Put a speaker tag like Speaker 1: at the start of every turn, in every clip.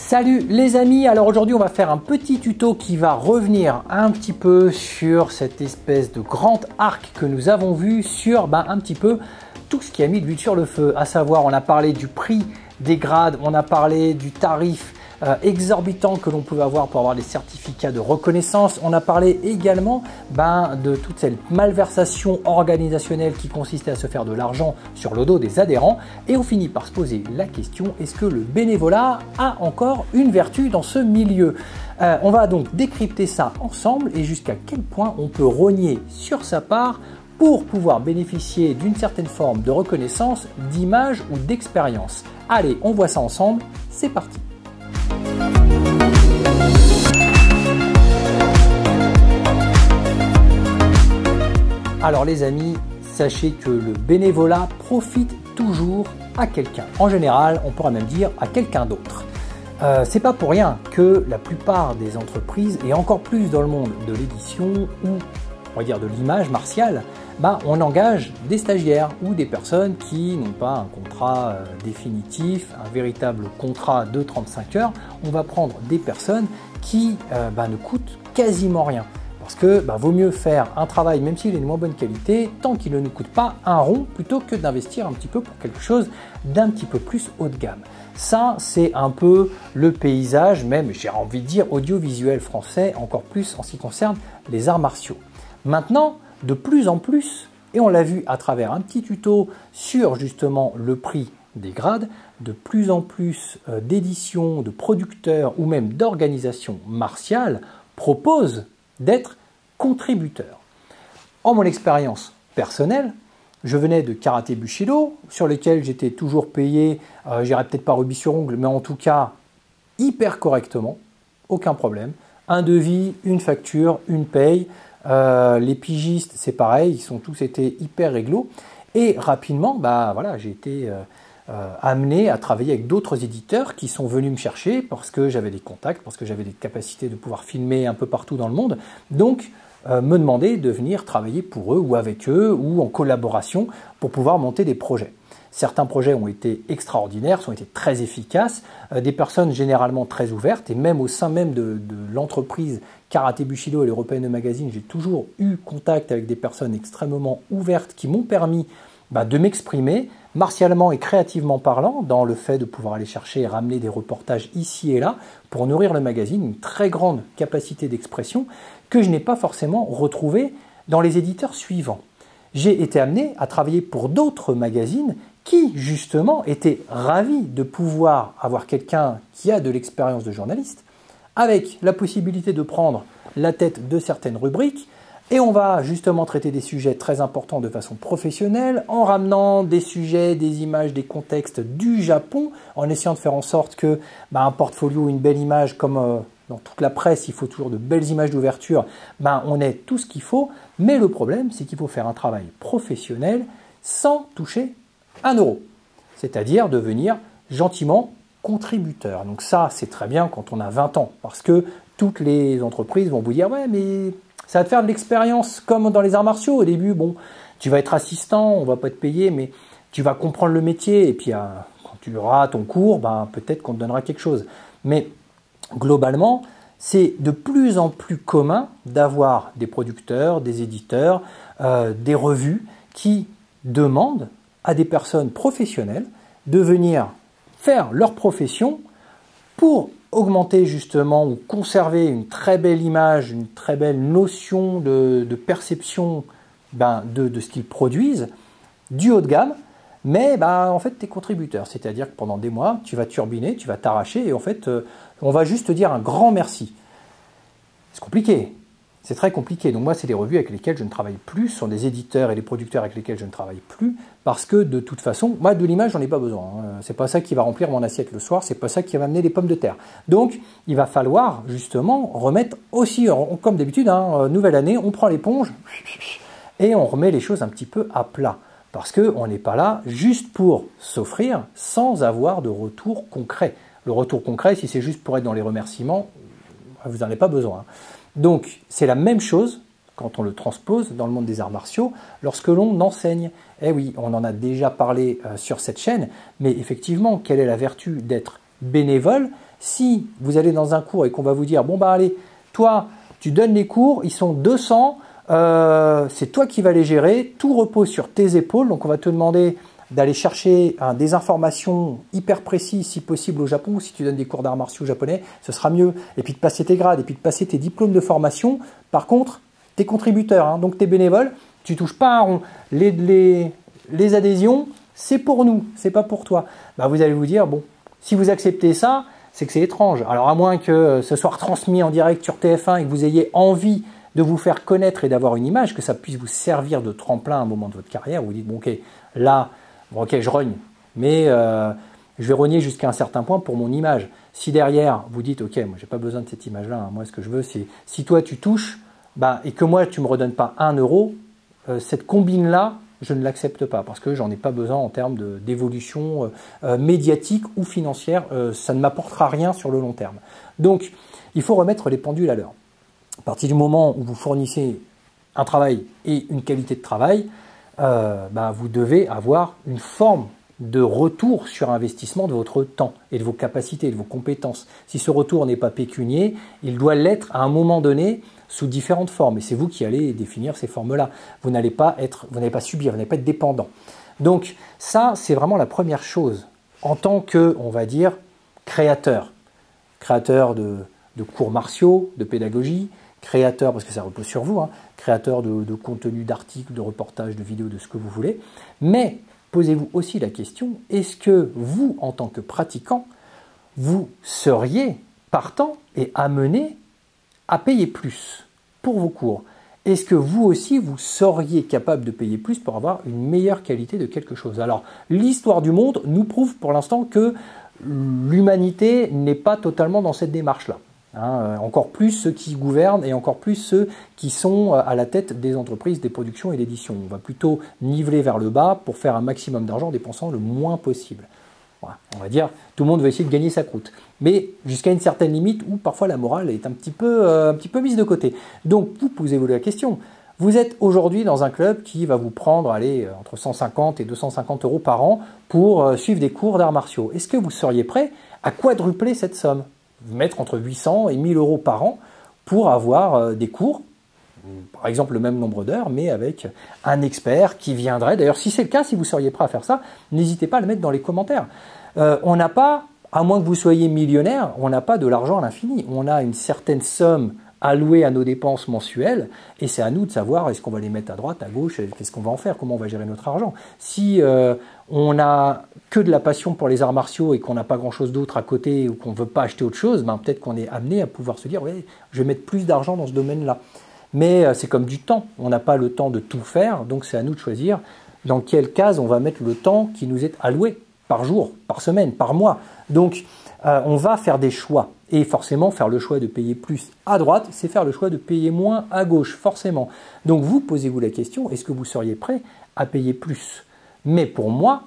Speaker 1: Salut les amis, alors aujourd'hui on va faire un petit tuto qui va revenir un petit peu sur cette espèce de grand arc que nous avons vu sur un petit peu tout ce qui a mis de l'huile sur le feu, à savoir on a parlé du prix des grades, on a parlé du tarif exorbitant que l'on pouvait avoir pour avoir des certificats de reconnaissance. On a parlé également de toute cette malversation organisationnelle qui consistait à se faire de l'argent sur le dos des adhérents. Et on finit par se poser la question, est-ce que le bénévolat a encore une vertu dans ce milieu? On va donc décrypter ça ensemble et jusqu'à quel point on peut rogner sur sa part pour pouvoir bénéficier d'une certaine forme de reconnaissance, d'image ou d'expérience. Allez, on voit ça ensemble, c'est parti. Alors les amis, sachez que le bénévolat profite toujours à quelqu'un. En général, on pourra même dire à quelqu'un d'autre. C'est pas pour rien que la plupart des entreprises, et encore plus dans le monde de l'édition ou on va dire de l'image martiale, on engage des stagiaires ou des personnes qui n'ont pas un contrat définitif, un véritable contrat de 35 heures. On va prendre des personnes qui ne coûtent quasiment rien. Parce que vaut mieux faire un travail, même s'il est de moins bonne qualité, tant qu'il ne nous coûte pas un rond, plutôt que d'investir un petit peu pour quelque chose d'un petit peu plus haut de gamme. Ça, c'est un peu le paysage, même j'ai envie de dire audiovisuel français, encore plus en ce qui concerne les arts martiaux. Maintenant, de plus en plus, et on l'a vu à travers un petit tuto sur justement le prix des grades, de plus en plus d'éditions, de producteurs ou même d'organisations martiales proposent d'être contributeurs. En mon expérience personnelle, je venais de Karaté Bushido, sur lequel j'étais toujours payé, j'irai peut-être pas rubis sur ongle, mais en tout cas hyper correctement, aucun problème. Un devis, une facture, une paye. Les pigistes, c'est pareil, ils ont tous été hyper réglo. Et rapidement, j'ai été amené à travailler avec d'autres éditeurs qui sont venus me chercher parce que j'avais des contacts, parce que j'avais des capacités de pouvoir filmer un peu partout dans le monde. Donc, me demander de venir travailler pour eux ou avec eux ou en collaboration pour pouvoir monter des projets. Certains projets ont été extraordinaires, ont été très efficaces, des personnes généralement très ouvertes et même au sein même de l'entreprise Karaté Bushido et l'European Magazine, j'ai toujours eu contact avec des personnes extrêmement ouvertes qui m'ont permis de m'exprimer martialement et créativement parlant dans le fait de pouvoir aller chercher et ramener des reportages ici et là pour nourrir le magazine, une très grande capacité d'expression que je n'ai pas forcément retrouvée dans les éditeurs suivants. J'ai été amené à travailler pour d'autres magazines qui, justement, étaient ravis de pouvoir avoir quelqu'un qui a de l'expérience de journaliste, avec la possibilité de prendre la tête de certaines rubriques, et on va justement traiter des sujets très importants de façon professionnelle, en ramenant des sujets, des images, des contextes du Japon, en essayant de faire en sorte que un portfolio, une belle image, comme dans toute la presse, il faut toujours de belles images d'ouverture, on ait tout ce qu'il faut, mais le problème, c'est qu'il faut faire un travail professionnel sans toucher un euro, c'est-à-dire devenir gentiment contributeur. Donc ça, c'est très bien quand on a 20 ans, parce que toutes les entreprises vont vous dire « ouais, mais ça va te faire de l'expérience comme dans les arts martiaux. Au début, tu vas être assistant, on va pas te payer, mais tu vas comprendre le métier, et puis quand tu auras ton cours, peut-être qu'on te donnera quelque chose. » Mais globalement, c'est de plus en plus commun d'avoir des producteurs, des éditeurs, des revues qui demandent à des personnes professionnelles de venir faire leur profession pour augmenter justement ou conserver une très belle image, une très belle notion de perception de ce qu'ils produisent, du haut de gamme, mais en fait tu es contributeur, c'est-à-dire que pendant des mois tu vas turbiner, tu vas t'arracher et en fait on va juste te dire un grand merci. C'est compliqué. C'est très compliqué. Donc moi, c'est des revues avec lesquelles je ne travaille plus, ce sont des éditeurs et des producteurs avec lesquels je ne travaille plus, parce que de toute façon, moi, de l'image, j'en ai pas besoin. C'est pas ça qui va remplir mon assiette le soir, c'est pas ça qui va m'amener les pommes de terre. Donc, il va falloir justement remettre aussi, comme d'habitude, nouvelle année, on prend l'éponge et on remet les choses un petit peu à plat. Parce qu'on n'est pas là juste pour s'offrir sans avoir de retour concret. Le retour concret, si c'est juste pour être dans les remerciements, vous n'en avez pas besoin. Donc, c'est la même chose quand on le transpose dans le monde des arts martiaux lorsque l'on enseigne. Eh oui, on en a déjà parlé sur cette chaîne, mais effectivement, quelle est la vertu d'être bénévole Si vous allez dans un cours et qu'on va vous dire, bon bah allez, toi, tu donnes les cours, ils sont 200, c'est toi qui vas les gérer, tout repose sur tes épaules, donc on va te demander d'aller chercher des informations hyper précises, si possible au Japon, si tu donnes des cours d'arts martiaux japonais, ce sera mieux, et puis de passer tes grades, et puis de passer tes diplômes de formation. Par contre, t'es contributeur, hein, donc t'es bénévole, tu touches pas un rond. Les adhésions, c'est pour nous, c'est pas pour toi. Bah, vous allez vous dire, bon, si vous acceptez ça, c'est que c'est étrange. Alors à moins que ce soit retransmis en direct sur TF1 et que vous ayez envie de vous faire connaître et d'avoir une image, que ça puisse vous servir de tremplin à un moment de votre carrière, où vous dites, bon ok, là, bon, ok, je rogne, mais je vais rogner jusqu'à un certain point pour mon image. Si derrière, vous dites, ok, moi j'ai pas besoin de cette image-là, hein, moi ce que je veux, c'est, si toi tu touches, bah, et que moi tu me redonnes pas 1 euro, cette combine-là, je ne l'accepte pas, parce que j'en ai pas besoin en termes d'évolution médiatique ou financière, ça ne m'apportera rien sur le long terme. Donc, il faut remettre les pendules à l'heure. À partir du moment où vous fournissez un travail et une qualité de travail, bah, vous devez avoir une forme de retour sur investissement de votre temps et de vos capacités, de vos compétences. Si ce retour n'est pas pécunier, il doit l'être à un moment donné sous différentes formes. Et c'est vous qui allez définir ces formes-là. Vous n'allez pas subir, vous n'allez pas être dépendant. Donc ça, c'est vraiment la première chose en tant que, on va dire, créateur de cours martiaux, de pédagogie, créateur, parce que ça repose sur vous, hein, créateur de contenu, d'articles, de reportages, de vidéos, de ce que vous voulez. Mais posez-vous aussi la question, est-ce que vous, en tant que pratiquant, vous seriez partant et amené à payer plus pour vos cours? Est-ce que vous aussi, vous seriez capable de payer plus pour avoir une meilleure qualité de quelque chose? Alors, l'histoire du monde nous prouve pour l'instant que l'humanité n'est pas totalement dans cette démarche-là. Hein, encore plus ceux qui gouvernent et encore plus ceux qui sont à la tête des entreprises, des productions et d'éditions. On va plutôt niveler vers le bas pour faire un maximum d'argent en dépensant le moins possible. Voilà, on va dire, tout le monde veut essayer de gagner sa croûte. Mais jusqu'à une certaine limite où parfois la morale est un petit peu mise de côté. Donc, vous posez-vous la question. Vous êtes aujourd'hui dans un club qui va vous prendre entre 150 et 250 euros par an pour suivre des cours d'arts martiaux. Est-ce que vous seriez prêt à quadrupler cette somme? Vous mettre entre 800 et 1000 euros par an pour avoir des cours, par exemple le même nombre d'heures, mais avec un expert qui viendrait. D'ailleurs, si c'est le cas, si vous seriez prêt à faire ça, n'hésitez pas à le mettre dans les commentaires. On n'a pas, à moins que vous soyez millionnaire, on n'a pas de l'argent à l'infini. On a une certaine somme allouée à nos dépenses mensuelles, et c'est à nous de savoir est-ce qu'on va les mettre à droite, à gauche, qu'est-ce qu'on va en faire, comment on va gérer notre argent. Si on n'a que de la passion pour les arts martiaux et qu'on n'a pas grand-chose d'autre à côté ou qu'on ne veut pas acheter autre chose, ben peut-être qu'on est amené à pouvoir se dire ouais, je vais mettre plus d'argent dans ce domaine-là. Mais c'est comme du temps, on n'a pas le temps de tout faire, donc c'est à nous de choisir dans quelle case on va mettre le temps qui nous est alloué par jour, par semaine, par mois. Donc on va faire des choix. Et forcément, faire le choix de payer plus à droite, c'est faire le choix de payer moins à gauche, forcément. Donc vous, posez-vous la question, est-ce que vous seriez prêt à payer plus? Mais pour moi,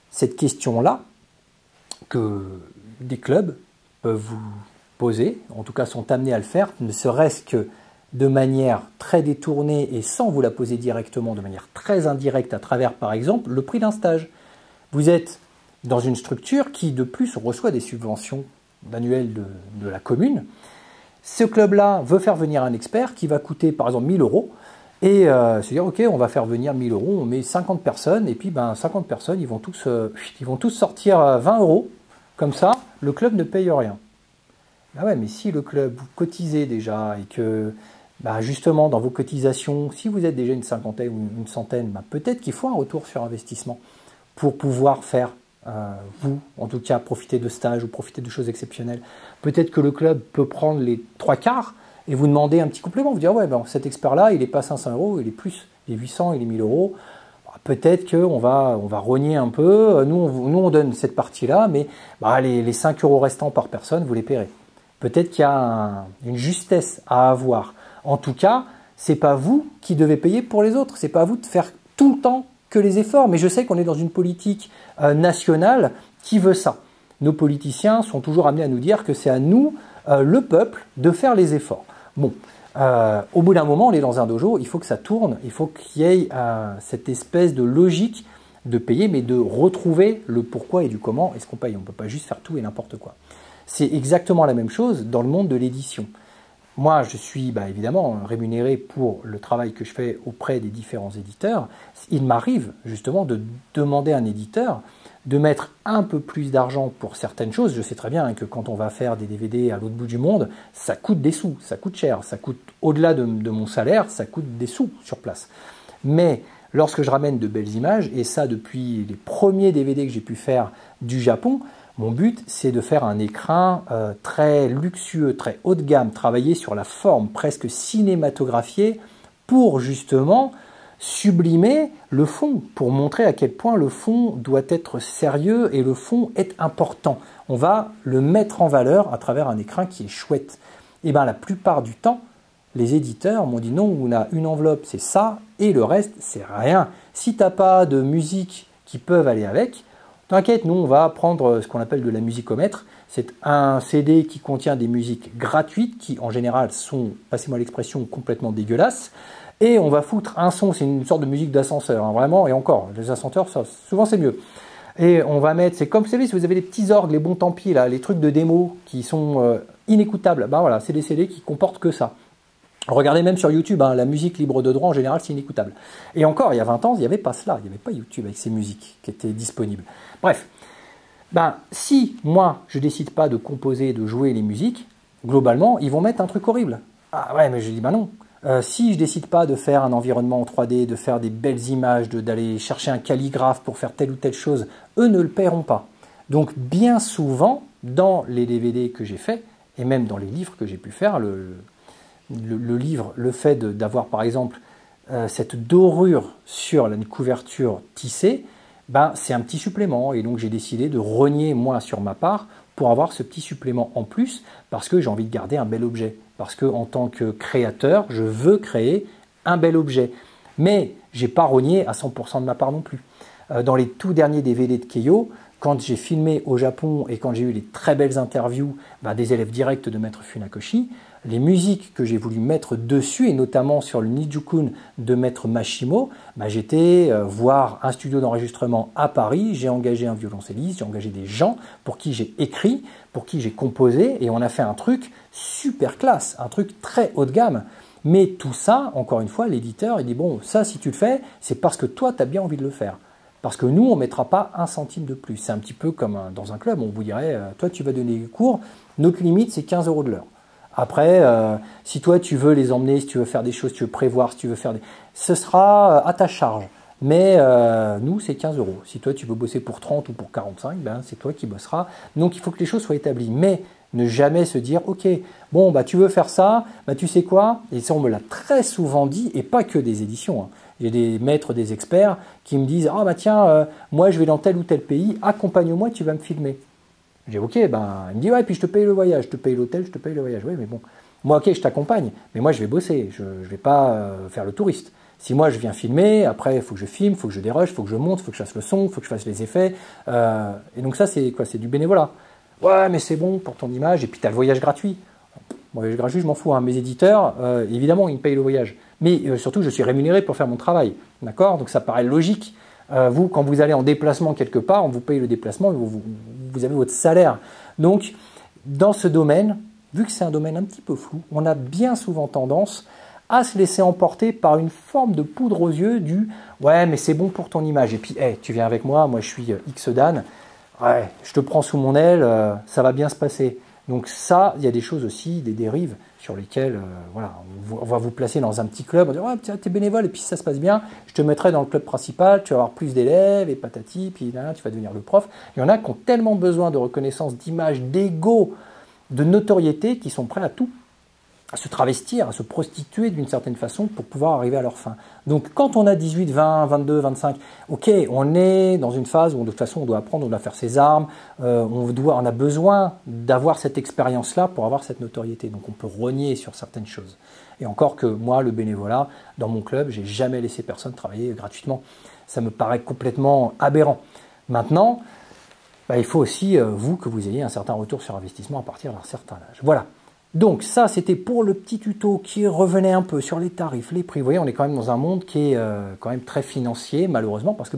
Speaker 1: cette question-là, que des clubs peuvent vous poser, en tout cas sont amenés à le faire, ne serait-ce que de manière très détournée et sans vous la poser directement, de manière très indirecte à travers, par exemple, le prix d'un stage. Vous êtes dans une structure qui, de plus, reçoit des subventions annuelles de la commune. Ce club-là veut faire venir un expert qui va coûter, par exemple, 1000 euros et se dire, OK, on va faire venir 1000 euros, on met 50 personnes et puis 50 personnes, ils vont tous sortir 20 euros. Comme ça, le club ne paye rien. Ah ouais, mais si le club, vous cotisez déjà et que justement, dans vos cotisations, si vous êtes déjà une cinquantaine ou une centaine, peut-être qu'il faut un retour sur investissement pour pouvoir faire, vous, en tout cas, profiter de stages ou profiter de choses exceptionnelles. Peut-être que le club peut prendre les 3/4 et vous demander un petit complément. Vous dire, ouais, cet expert-là, il n'est pas 500 euros, il est plus, il est 800, il est 1000 euros. Peut-être qu'on va rogner un peu. Nous, on donne cette partie-là, mais les 5 euros restants par personne, vous les paierez. Peut-être qu'il y a une justesse à avoir. En tout cas, ce n'est pas vous qui devez payer pour les autres. Ce n'est pas à vous de faire tout le temps que les efforts. Mais je sais qu'on est dans une politique nationale qui veut ça. Nos politiciens sont toujours amenés à nous dire que c'est à nous, le peuple, de faire les efforts. Bon, au bout d'un moment, on est dans un dojo, il faut que ça tourne, il faut qu'il y ait cette espèce de logique de payer, mais de retrouver le pourquoi et du comment est-ce qu'on paye. On ne peut pas juste faire tout et n'importe quoi. C'est exactement la même chose dans le monde de l'édition. Moi, je suis évidemment rémunéré pour le travail que je fais auprès des différents éditeurs. Il m'arrive justement de demander à un éditeur de mettre un peu plus d'argent pour certaines choses. Je sais très bien que quand on va faire des DVD à l'autre bout du monde, ça coûte des sous, ça coûte cher, ça coûte au-delà de mon salaire, ça coûte des sous sur place. Mais lorsque je ramène de belles images, et ça depuis les premiers DVD que j'ai pu faire du Japon, mon but, c'est de faire un écrin très luxueux, très haut de gamme, travailler sur la forme, presque cinématographiée, pour justement sublimer le fond, pour montrer à quel point le fond doit être sérieux et le fond est important. On va le mettre en valeur à travers un écrin qui est chouette. Et bien la plupart du temps, les éditeurs m'ont dit non, on a une enveloppe, c'est ça, et le reste, c'est rien. Si tu n'as pas de musique qui peuvent aller avec, t'inquiète, nous on va prendre ce qu'on appelle de la musicomètre. C'est un CD qui contient des musiques gratuites qui en général sont, passez-moi l'expression, complètement dégueulasses. Et on va foutre un son, c'est une sorte de musique d'ascenseur, hein, vraiment, et encore, les ascenseurs, ça, souvent c'est mieux. Et on va mettre, c'est comme vous savez, si vous avez les petits orgues, les bons tant pis, là, les trucs de démo qui sont inécoutables, ben voilà, c'est des CD qui comportent que ça. Regardez même sur YouTube, hein, la musique libre de droit en général c'est inécoutable. Et encore, il y a 20 ans, il n'y avait pas cela, il n'y avait pas YouTube avec ces musiques qui étaient disponibles. Bref, si moi je décide pas de composer, de jouer les musiques, globalement ils vont mettre un truc horrible. Ah ouais, mais je dis non. Si je décide pas de faire un environnement en 3D, de faire des belles images, d'aller chercher un calligraphe pour faire telle ou telle chose, eux ne le paieront pas. Donc bien souvent, dans les DVD que j'ai fait, et même dans les livres que j'ai pu faire, le livre, le fait d'avoir par exemple cette dorure sur la couverture tissée, c'est un petit supplément et donc j'ai décidé de rogner moi sur ma part pour avoir ce petit supplément en plus parce que j'ai envie de garder un bel objet, parce que en tant que créateur, je veux créer un bel objet. Mais j'ai pas rogné à 100% de ma part non plus. Dans les tout derniers DVD de Keio, quand j'ai filmé au Japon et quand j'ai eu les très belles interviews des élèves directs de Maître Funakoshi, les musiques que j'ai voulu mettre dessus, et notamment sur le Nijukun de Maître Mashimo, j'étais voir un studio d'enregistrement à Paris, j'ai engagé un violoncelliste, j'ai engagé des gens pour qui j'ai écrit, pour qui j'ai composé, et on a fait un truc super classe, un truc très haut de gamme. Mais tout ça, encore une fois, l'éditeur, il dit bon, ça si tu le fais, c'est parce que toi, tu as bien envie de le faire. Parce que nous, on ne mettra pas un centime de plus. C'est un petit peu comme dans un club, on vous dirait, toi tu vas donner des cours, notre limite c'est 15 € de l'heure. Après, si toi tu veux les emmener, si tu veux faire des choses, si tu veux prévoir, si tu veux faire des... ce sera à ta charge. Mais nous, c'est 15 €. Si toi tu veux bosser pour 30 ou pour 45, c'est toi qui bosseras. Donc il faut que les choses soient établies. Mais ne jamais se dire, ok, bon, tu veux faire ça, tu sais quoi? Et ça, on me l'a très souvent dit, et pas que des éditions, hein. J'ai des maîtres, des experts qui me disent, tiens, moi je vais dans tel ou tel pays, accompagne-moi, tu vas me filmer. J'ai ok, il me dit, ouais, puis je te paye le voyage, je te paye l'hôtel, je te paye le voyage. Oui, mais bon, moi ok, je t'accompagne, mais moi je vais bosser, je ne vais pas faire le touriste. Si moi je viens filmer, après il faut que je filme, il faut que je dérush, il faut que je monte, il faut que je fasse le son, il faut que je fasse les effets. Et donc ça c'est quoi? C'est du bénévolat. Ouais, mais c'est bon pour ton image, et puis tu as le voyage gratuit. Voyage gratuit, je m'en fous. Hein. Mes éditeurs, évidemment, ils me payent le voyage. Mais surtout, je suis rémunéré pour faire mon travail. D'accord? Donc ça paraît logique. Vous, quand vous allez en déplacement quelque part, on vous paye le déplacement, vous avez votre salaire. Donc, dans ce domaine, vu que c'est un domaine un petit peu flou, on a bien souvent tendance à se laisser emporter par une forme de poudre aux yeux du « ouais, mais c'est bon pour ton image. Et puis, tu viens avec moi je suis X Dan. Ouais, je te prends sous mon aile, ça va bien se passer. » Donc ça, il y a des choses aussi, des dérives sur lesquelles on va vous placer dans un petit club, on va dire ouais, tu es bénévole et puis si ça se passe bien, je te mettrai dans le club principal, tu vas avoir plus d'élèves et patati, puis là, tu vas devenir le prof. Il y en a qui ont tellement besoin de reconnaissance, d'image, d'ego, de notoriété, qui sont prêts à tout, à se travestir, à se prostituer d'une certaine façon pour pouvoir arriver à leur fin. Donc quand on a 18, 20, 22, 25, ok, on est dans une phase où de toute façon on doit apprendre, on doit faire ses armes, on a besoin d'avoir cette expérience-là pour avoir cette notoriété. Donc on peut rogner sur certaines choses. Et encore que moi, le bénévolat, dans mon club, j'ai jamais laissé personne travailler gratuitement. Ça me paraît complètement aberrant. Maintenant, il faut aussi, que vous ayez un certain retour sur investissement à partir d'un certain âge. Voilà. Donc ça, c'était pour le petit tuto qui revenait un peu sur les tarifs, les prix. Vous voyez, on est quand même dans un monde qui est quand même très financier, malheureusement, parce que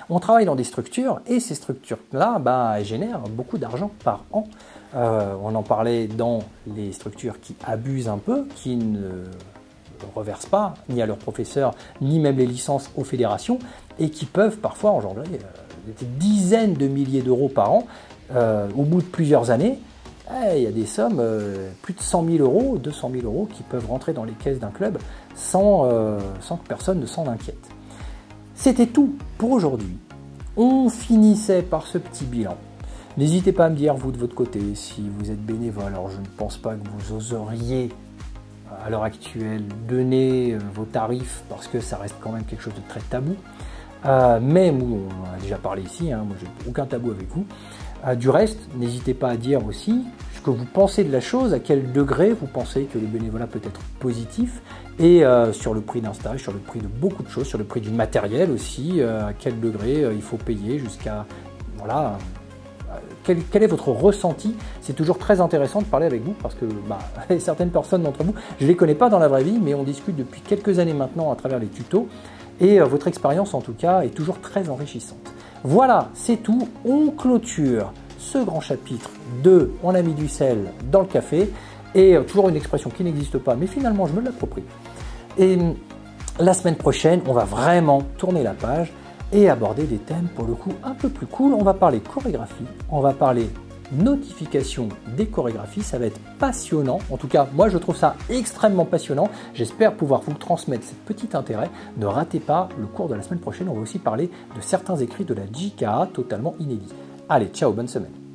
Speaker 1: on travaille dans des structures et ces structures-là, elles génèrent beaucoup d'argent par an. On en parlait dans les structures qui abusent un peu, qui ne reversent pas ni à leurs professeurs, ni même les licences aux fédérations, et qui peuvent parfois engendrer des dizaines de milliers d'euros par an. Au bout de plusieurs années, il y a des sommes, plus de 100 000 euros, 200 000 euros qui peuvent rentrer dans les caisses d'un club sans que personne ne s'en inquiète. C'était tout pour aujourd'hui. On finissait par ce petit bilan. N'hésitez pas à me dire, vous de votre côté, si vous êtes bénévole. Alors je ne pense pas que vous oseriez, à l'heure actuelle, donner vos tarifs, parce que ça reste quand même quelque chose de très tabou. Mais on en a déjà parlé ici, moi j'ai aucun tabou avec vous. Du reste, n'hésitez pas à dire aussi ce que vous pensez de la chose, à quel degré vous pensez que le bénévolat peut être positif, et sur le prix d'un stage, sur le prix de beaucoup de choses, sur le prix du matériel aussi, à quel degré il faut payer jusqu'à... Voilà, quel est votre ressenti? C'est toujours très intéressant de parler avec vous parce que certaines personnes d'entre vous, je ne les connais pas dans la vraie vie, mais on discute depuis quelques années maintenant à travers les tutos, et votre expérience en tout cas est toujours très enrichissante. Voilà, c'est tout. On clôture ce grand chapitre de On a mis du sel dans le café, et toujours une expression qui n'existe pas, mais finalement je me l'approprie. Et la semaine prochaine, on va vraiment tourner la page et aborder des thèmes pour le coup un peu plus cool. On va parler chorégraphie, on va parler notification des chorégraphies, ça va être passionnant. En tout cas, moi je trouve ça extrêmement passionnant. J'espère pouvoir vous transmettre ce petit intérêt. Ne ratez pas le cours de la semaine prochaine, on va aussi parler de certains écrits de la JKA totalement inédits. Allez, ciao, bonne semaine.